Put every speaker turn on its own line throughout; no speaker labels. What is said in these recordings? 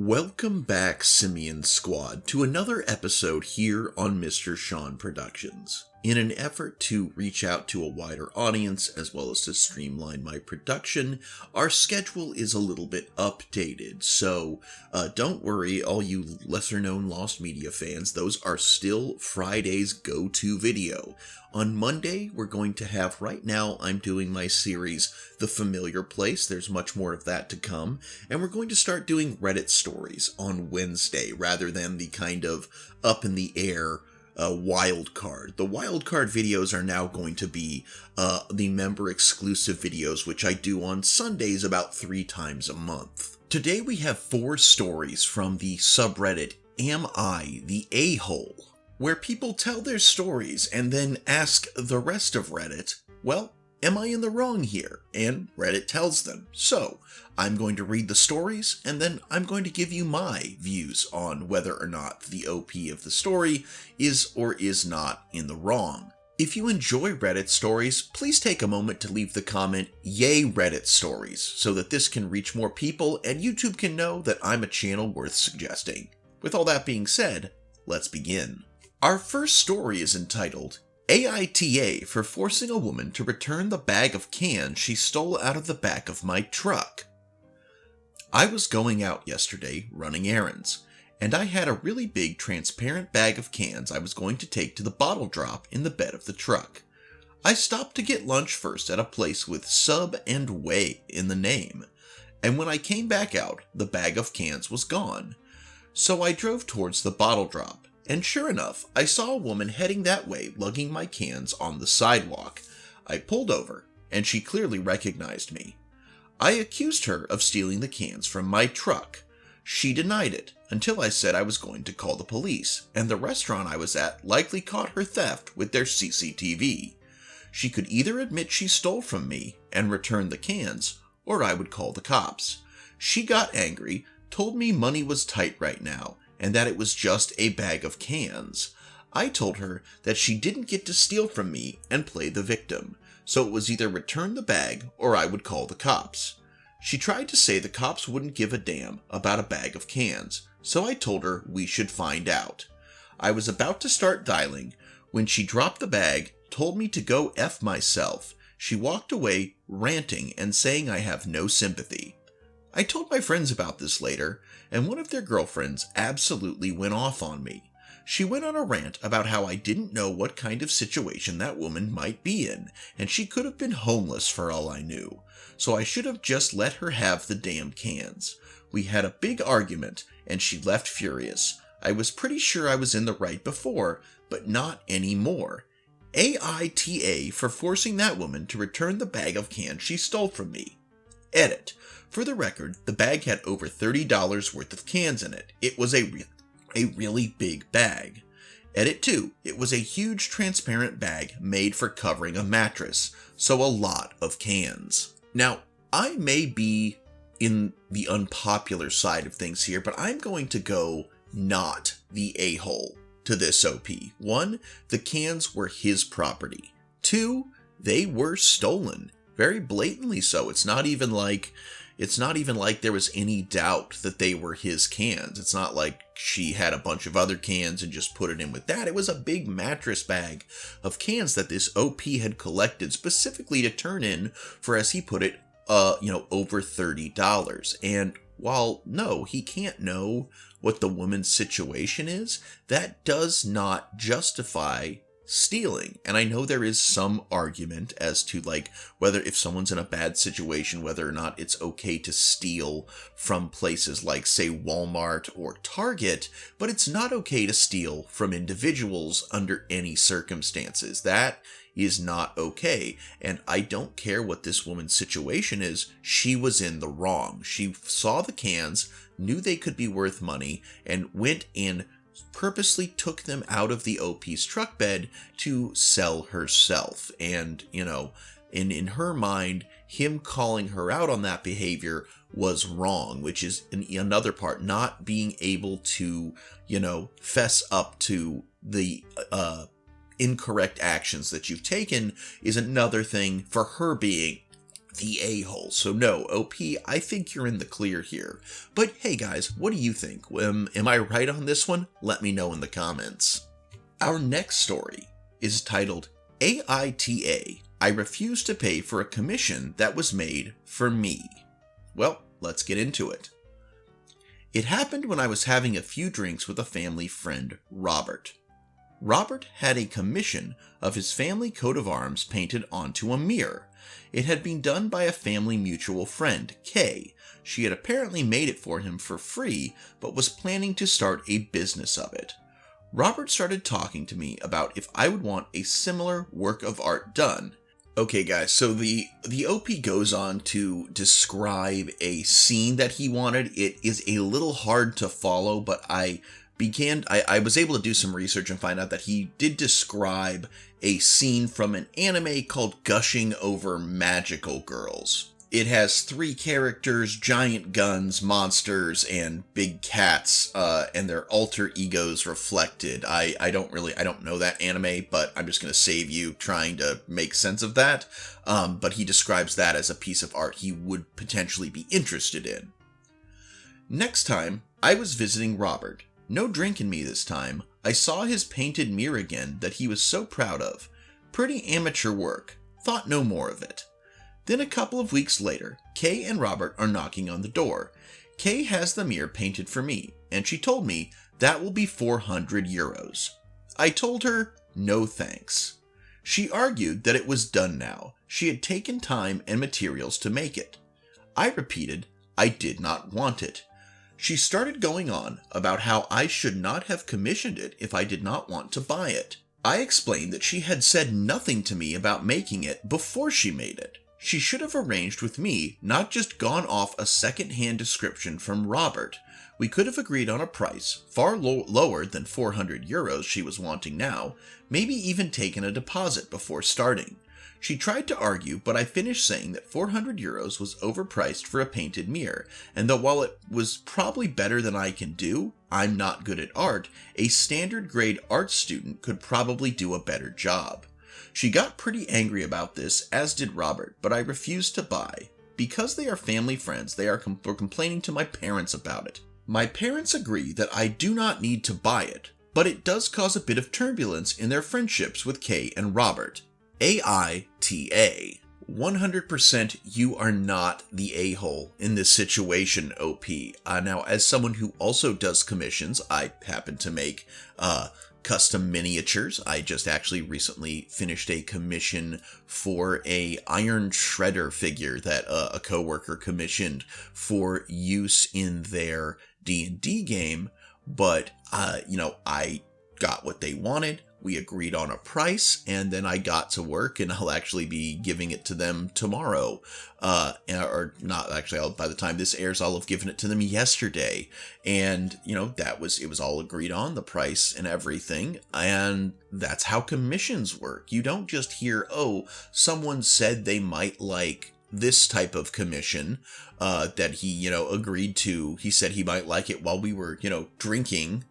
Welcome back, Simian Squad, to another episode here on Mr. Sean Productions. In an effort to reach out to a wider audience, as well as to streamline my production, our schedule is a little bit updated, so don't worry, all you lesser-known Lost Media fans, those are still Friday's go-to video. On Monday, we're going to have, right now, I'm doing my series, The Familiar Place, there's much more of that to come, and we're going to start doing Reddit stories on Wednesday, rather than the kind of up-in-the-air wild card. The wild card videos are now going to be the member exclusive videos, which I do on Sundays about 3 times a month. Today we have 4 stories from the subreddit Am I the A-Hole, where people tell their stories and then ask the rest of Reddit, well, am I in the wrong here? And Reddit tells them. So, I'm going to read the stories, and then I'm going to give you my views on whether or not the OP of the story is or is not in the wrong. If you enjoy Reddit stories, please take a moment to leave the comment, "Yay Reddit stories," so that this can reach more people and YouTube can know that I'm a channel worth suggesting. With all that being said, let's begin. Our first story is entitled, AITA for forcing a woman to return the bag of cans she stole out of the back of my truck. I was going out yesterday running errands, and I had a really big transparent bag of cans I was going to take to the bottle drop in the bed of the truck. I stopped to get lunch first at a place with Sub and Way in the name, and when I came back out, the bag of cans was gone. So I drove towards the bottle drop, and sure enough, I saw a woman heading that way lugging my cans on the sidewalk. I pulled over, and she clearly recognized me. I accused her of stealing the cans from my truck. She denied it, until I said I was going to call the police, and the restaurant I was at likely caught her theft with their CCTV. She could either admit she stole from me and return the cans, or I would call the cops. She got angry, told me money was tight right now, and that it was just a bag of cans. I told her that she didn't get to steal from me and play the victim, so it was either return the bag or I would call the cops. She tried to say the cops wouldn't give a damn about a bag of cans, so I told her we should find out. I was about to start dialing when she dropped the bag, told me to go F myself. She walked away ranting and saying I have no sympathy. I told my friends about this later, and one of their girlfriends absolutely went off on me. She went on a rant about how I didn't know what kind of situation that woman might be in, and she could have been homeless for all I knew, so I should have just let her have the damn cans. We had a big argument, and she left furious. I was pretty sure I was in the right before, but not anymore. AITA for forcing that woman to return the bag of cans she stole from me. Edit. For the record, the bag had over $30 worth of cans in it. It was a really big bag. Edit 2. It was a huge transparent bag made for covering a mattress, so a lot of cans. Now, I may be in the unpopular side of things here, but I'm going to go not the a-hole to this OP. 1. The cans were his property. 2. They were stolen. Very blatantly so. It's not even like there was any doubt that they were his cans. It's not like she had a bunch of other cans and just put it in with that. It was a big mattress bag of cans that this OP had collected specifically to turn in for, as he put it, over $30. And while, no, he can't know what the woman's situation is, that does not justify stealing. And I know there is some argument as to whether if someone's in a bad situation, whether or not it's okay to steal from places like, say, Walmart or Target, but it's not okay to steal from individuals under any circumstances. That is not okay. And I don't care what this woman's situation is, she was in the wrong. She saw the cans, knew they could be worth money, and went in purposely took them out of the OP's truck bed to sell herself. And, in her mind, him calling her out on that behavior was wrong, which is another part, not being able to, fess up to the incorrect actions that you've taken is another thing for her being the a-hole. So no, OP, I think you're in the clear here. But hey guys, what do you think? Am I right on this one? Let me know in the comments. Our next story is titled AITA, I refuse to pay for a commission that was made for me. Well, let's get into it. It happened when I was having a few drinks with a family friend, Robert. Robert had a commission of his family coat of arms painted onto a mirror. It had been done by a family mutual friend, Kay. She had apparently made it for him for free, but was planning to start a business of it. Robert started talking to me about if I would want a similar work of art done. Okay guys, so the OP goes on to describe a scene that he wanted. It is a little hard to follow, but I was able to do some research and find out that he did describe a scene from an anime called Gushing Over Magical Girls. It has 3 characters, giant guns, monsters, and big cats, and their alter egos reflected. I don't know that anime, but I'm just going to save you trying to make sense of that. But he describes that as a piece of art he would potentially be interested in. Next time, I was visiting Robert. No drink in me this time. I saw his painted mirror again that he was so proud of. Pretty amateur work. Thought no more of it. Then a couple of weeks later, Kay and Robert are knocking on the door. Kay has the mirror painted for me, and she told me that will be 400 euros. I told her, no thanks. She argued that it was done now. She had taken time and materials to make it. I repeated, I did not want it. She started going on about how I should not have commissioned it if I did not want to buy it. I explained that she had said nothing to me about making it before she made it. She should have arranged with me, not just gone off a second-hand description from Robert. We could have agreed on a price, far lower than 400 euros she was wanting now, maybe even taken a deposit before starting. She tried to argue, but I finished saying that 400 euros was overpriced for a painted mirror, and that while it was probably better than I can do, I'm not good at art, a standard grade art student could probably do a better job. She got pretty angry about this, as did Robert, but I refused to buy. Because they are family friends, they were complaining to my parents about it. My parents agree that I do not need to buy it, but it does cause a bit of turbulence in their friendships with Kay and Robert. AITA. 100% you are not the a-hole in this situation, OP. Now, as someone who also does commissions, I happen to make custom miniatures. I just actually recently finished a commission for a Iron Shredder figure that a coworker commissioned for use in their D&D game, but I got what they wanted. We agreed on a price, and then I got to work, and I'll actually be giving it to them tomorrow. Or not actually, by the time this airs, I'll have given it to them yesterday. And, it was all agreed on, the price and everything. And that's how commissions work. You don't just hear, oh, someone said they might like this type of commission that he, agreed to. He said he might like it while we were, drinking.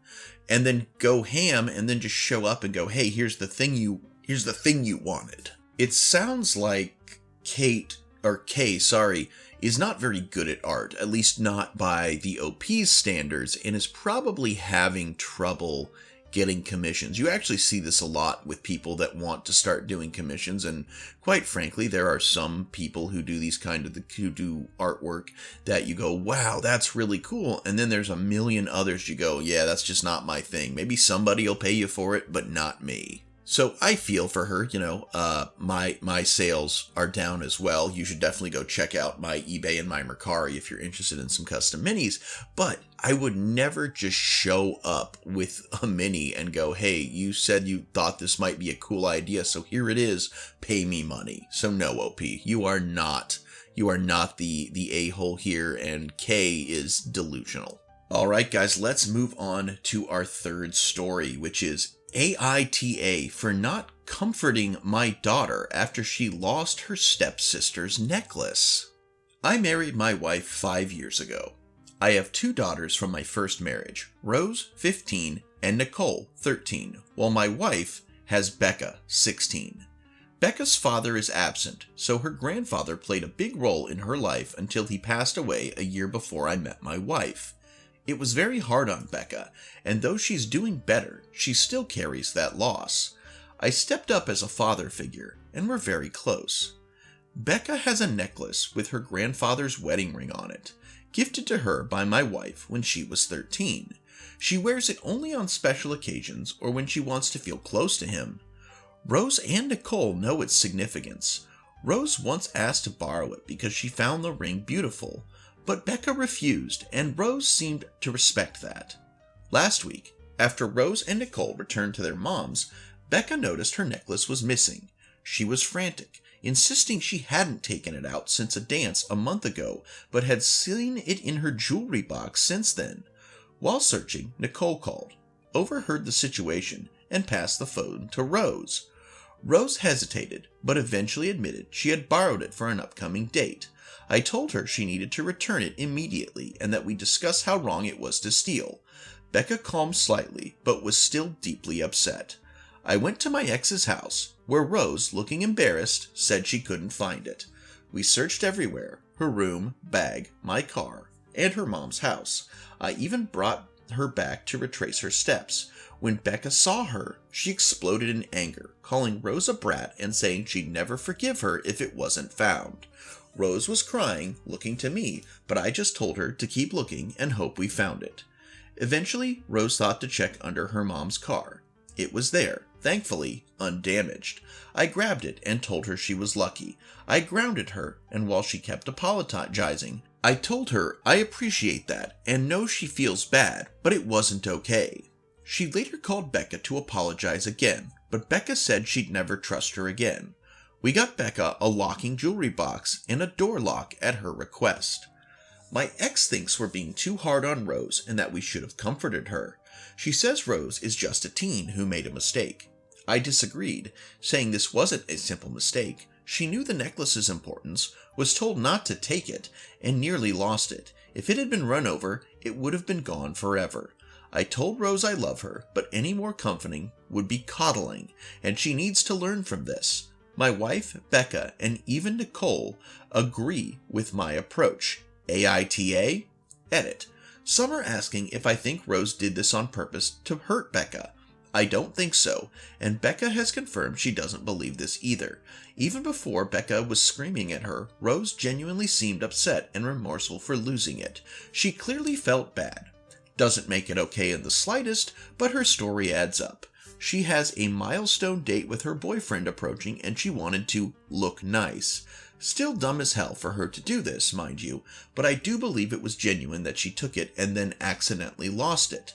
And then go ham and then just show up and go, hey, here's the thing you wanted. It sounds like Kay, is not very good at art, at least not by the OP's standards, and is probably having trouble getting commissions. You actually see this a lot with people that want to start doing commissions, and quite frankly, there are some people who do who do artwork that you go, wow, that's really cool, and then there's a million others you go, yeah, that's just not my thing. Maybe somebody will pay you for it, but not me. So I feel for her, my sales are down as well. You should definitely go check out my eBay and my Mercari if you're interested in some custom minis, but I would never just show up with a mini and go, hey, you said you thought this might be a cool idea, so here it is, pay me money. So no, OP, you are not the a-hole here, and K is delusional. All right, guys, let's move on to our third story, which is AITA for not comforting my daughter after she lost her stepsister's necklace. I married my wife 5 years ago. I have 2 daughters from my first marriage, Rose, 15, and Nicole, 13, while my wife has Becca, 16. Becca's father is absent, so her grandfather played a big role in her life until he passed away a year before I met my wife. It was very hard on Becca, and though she's doing better, she still carries that loss. I stepped up as a father figure, and we're very close. Becca has a necklace with her grandfather's wedding ring on it, gifted to her by my wife when she was 13. She wears it only on special occasions or when she wants to feel close to him. Rose and Nicole know its significance. Rose once asked to borrow it because she found the ring beautiful, but Becca refused, and Rose seemed to respect that. Last week, after Rose and Nicole returned to their moms, Becca noticed her necklace was missing. She was frantic, insisting she hadn't taken it out since a dance a month ago, but had seen it in her jewelry box since then. While searching, Nicole called, overheard the situation, and passed the phone to Rose. Rose hesitated, but eventually admitted she had borrowed it for an upcoming date. I told her she needed to return it immediately and that we discuss how wrong it was to steal. Becca calmed slightly, but was still deeply upset. I went to my ex's house, where Rose, looking embarrassed, said she couldn't find it. We searched everywhere, her room, bag, my car, and her mom's house. I even brought her back to retrace her steps. When Becca saw her, she exploded in anger, calling Rose a brat and saying she'd never forgive her if it wasn't found. Rose was crying, looking to me, but I just told her to keep looking and hope we found it. Eventually, Rose thought to check under her mom's car. It was there, thankfully undamaged. I grabbed it and told her she was lucky. I grounded her, and while she kept apologizing, I told her I appreciate that and know she feels bad, but it wasn't okay. She later called Becca to apologize again, but Becca said she'd never trust her again. We got Becca a locking jewelry box and a door lock at her request. My ex thinks we're being too hard on Rose and that we should have comforted her. She says Rose is just a teen who made a mistake. I disagreed, saying this wasn't a simple mistake. She knew the necklace's importance, was told not to take it, and nearly lost it. If it had been run over, it would have been gone forever. I told Rose I love her, but any more comforting would be coddling, and she needs to learn from this. My wife, Becca, and even Nicole agree with my approach. AITA? Edit. Some are asking if I think Rose did this on purpose to hurt Becca. I don't think so, and Becca has confirmed she doesn't believe this either. Even before Becca was screaming at her, Rose genuinely seemed upset and remorseful for losing it. She clearly felt bad. Doesn't make it okay in the slightest, but her story adds up. She has a milestone date with her boyfriend approaching and she wanted to look nice. Still dumb as hell for her to do this, mind you, but I do believe it was genuine that she took it and then accidentally lost it.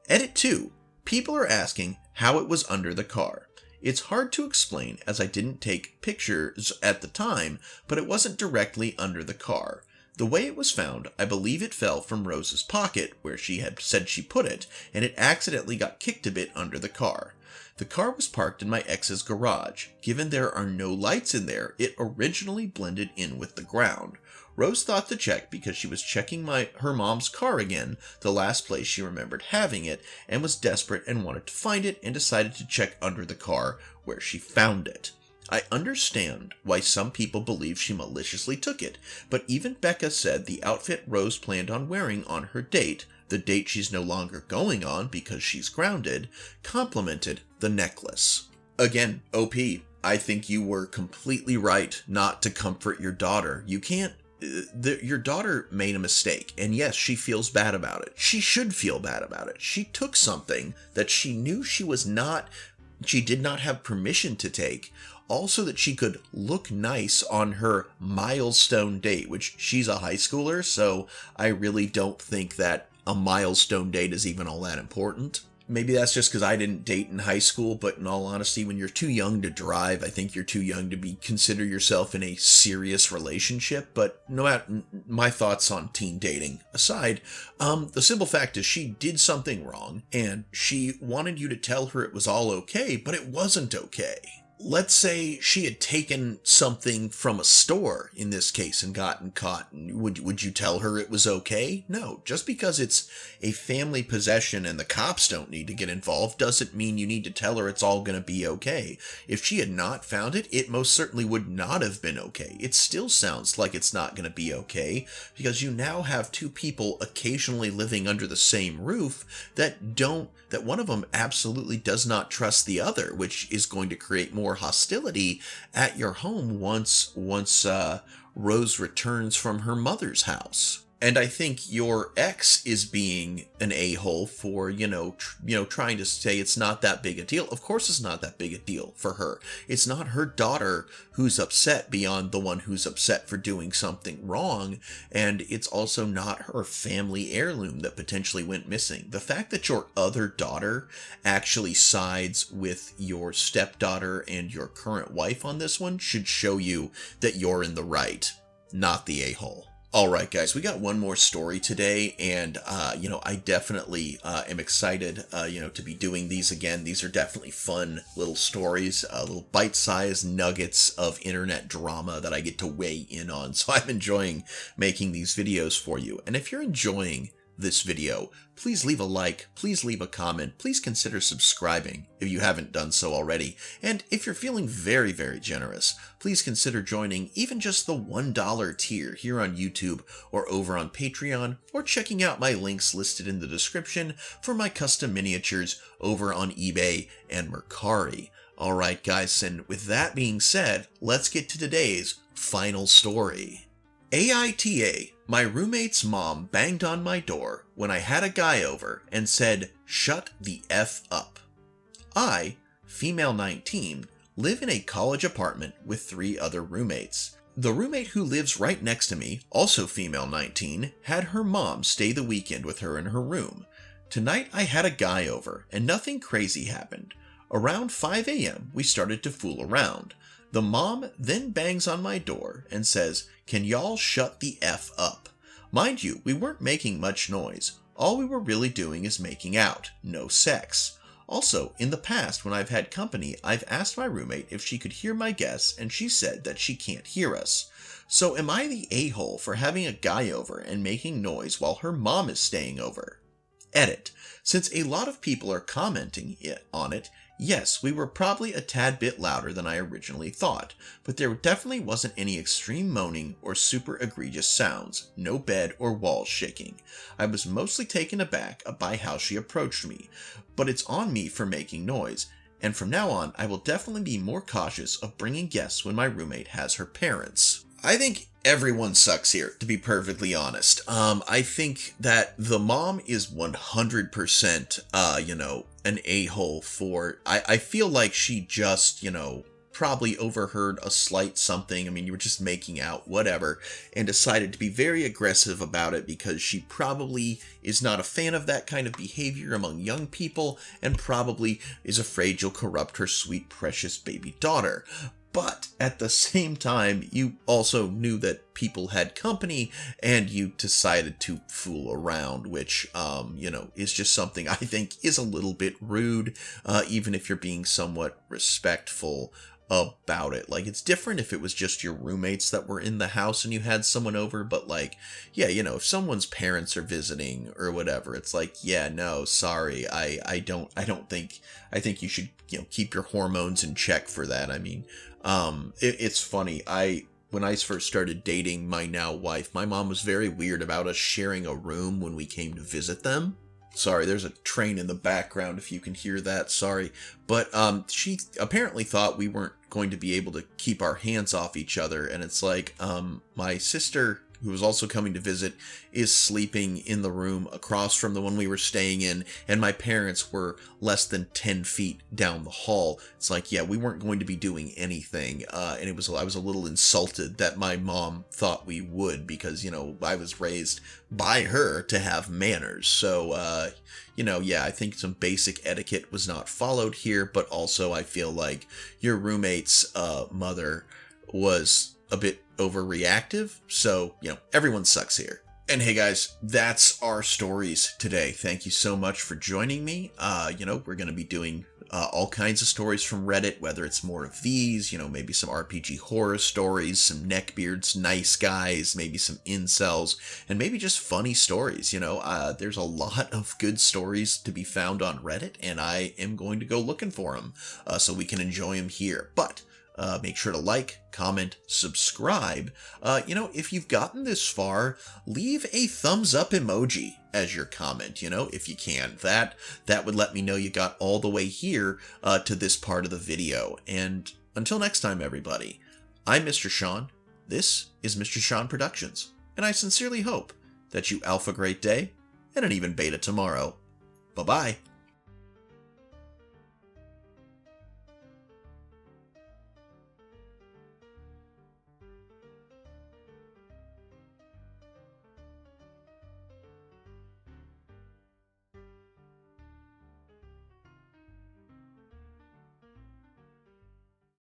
Edit 2. People are asking how it was under the car. It's hard to explain as I didn't take pictures at the time, but it wasn't directly under the car. The way it was found, I believe it fell from Rose's pocket, where she had said she put it, and it accidentally got kicked a bit under the car. The car was parked in my ex's garage. Given there are no lights in there, it originally blended in with the ground. Rose thought to check because she was checking her mom's car again, the last place she remembered having it, and was desperate and wanted to find it and decided to check under the car, where she found it. I understand why some people believe she maliciously took it, but even Becca said the outfit Rose planned on wearing on her date, the date she's no longer going on because she's grounded, complemented the necklace. Again, OP, I think you were completely right not to comfort your daughter. You can't. Your daughter made a mistake, and yes, she feels bad about it. She should feel bad about it. She took something that she knew she did not have permission to take. Also that she could look nice on her milestone date, which she's a high schooler, so I really don't think that a milestone date is even all that important. Maybe that's just because I didn't date in high school, but in all honesty, when you're too young to drive, I think you're too young to consider yourself in a serious relationship. But no matter my thoughts on teen dating aside, the simple fact is she did something wrong, and she wanted you to tell her it was all okay, but it wasn't okay. let's say she had taken something from a store in this case and gotten caught. Would you tell her it was okay? No. Just because it's a family possession and the cops don't need to get involved doesn't mean you need to tell her it's all going to be okay. If she had not found it, it most certainly would not have been okay. It still sounds like it's not going to be okay because you now have two people occasionally living under the same roof that one of them absolutely does not trust the other, which is going to create more hostility at your home once Rose returns from her mother's house. And I think your ex is being an a-hole for, trying to say it's not that big a deal. Of course it's not that big a deal for her. It's not her daughter who's upset beyond the one who's upset for doing something wrong. And it's also not her family heirloom that potentially went missing. The fact that your other daughter actually sides with your stepdaughter and your current wife on this one should show you that you're in the right, not the a-hole. Alright guys, we got one more story today, and I definitely am excited to be doing these again. These are definitely fun little stories, little bite-sized nuggets of internet drama that I get to weigh in on, so I'm enjoying making these videos for you. And if you're enjoying this video, please leave a like, please leave a comment, please consider subscribing if you haven't done so already. And if you're feeling very, very generous, please consider joining even just the $1 tier here on YouTube or over on Patreon, or checking out my links listed in the description for my custom miniatures over on eBay and Mercari. Alright guys, and with that being said, let's get to today's final story. AITA, my roommate's mom banged on my door when I had a guy over and said, "Shut the F up." I, female 19, live in a college apartment with 3 other roommates. The roommate who lives right next to me, also female 19, had her mom stay the weekend with her in her room. Tonight I had a guy over and nothing crazy happened. Around 5 a.m. we started to fool around. The mom then bangs on my door and says, "Can y'all shut the F up?" Mind you, we weren't making much noise. All we were really doing is making out, no sex. Also, in the past when I've had company, I've asked my roommate if she could hear my guests and she said that she can't hear us. So am I the a-hole for having a guy over and making noise while her mom is staying over? Edit. Since a lot of people are commenting on it, yes, we were probably a tad bit louder than I originally thought, but there definitely wasn't any extreme moaning or super egregious sounds, no bed or walls shaking. I was mostly taken aback by how she approached me, but it's on me for making noise, and from now on I will definitely be more cautious of bringing guests when my roommate has her parents. I think everyone sucks here, to be perfectly honest. I think that the mom is 100%, an a-hole for... I feel like she just, probably overheard a slight something. I mean, you were just making out, whatever, and decided to be very aggressive about it because she probably is not a fan of that kind of behavior among young people and probably is afraid you'll corrupt her sweet, precious baby daughter. But at the same time, you also knew that people had company and you decided to fool around, which, is just something I think is a little bit rude, even if you're being somewhat respectful about it. Like, it's different if it was just your roommates that were in the house and you had someone over, but like, yeah, if someone's parents are visiting or whatever, it's like, yeah, no, sorry, I think you should, keep your hormones in check for that. I mean, it's funny. When I first started dating my now wife, my mom was very weird about us sharing a room when we came to visit them. Sorry, there's a train in the background if you can hear that, sorry. But she apparently thought we weren't going to be able to keep our hands off each other, and it's like, my sister, who was also coming to visit, is sleeping in the room across from the one we were staying in, and my parents were less than 10 feet down the hall. It's like, yeah, we weren't going to be doing anything, and I was a little insulted that my mom thought we would, because, I was raised by her to have manners. So, yeah, I think some basic etiquette was not followed here, but also I feel like your roommate's mother was a bit overreactive, so, everyone sucks here. And hey guys, that's our stories today. Thank you so much for joining me. We're going to be doing all kinds of stories from Reddit, whether it's more of these, maybe some RPG horror stories, some neckbeards, nice guys, maybe some incels, and maybe just funny stories. There's a lot of good stories to be found on Reddit, and I am going to go looking for them so we can enjoy them here. But make sure to like, comment, subscribe. If you've gotten this far, leave a thumbs up emoji as your comment, if you can. That would let me know you got all the way here to this part of the video. And until next time, everybody, I'm Mr. Sean. This is Mr. Sean Productions. And I sincerely hope that you alpha great day and an even beta tomorrow. Bye-bye.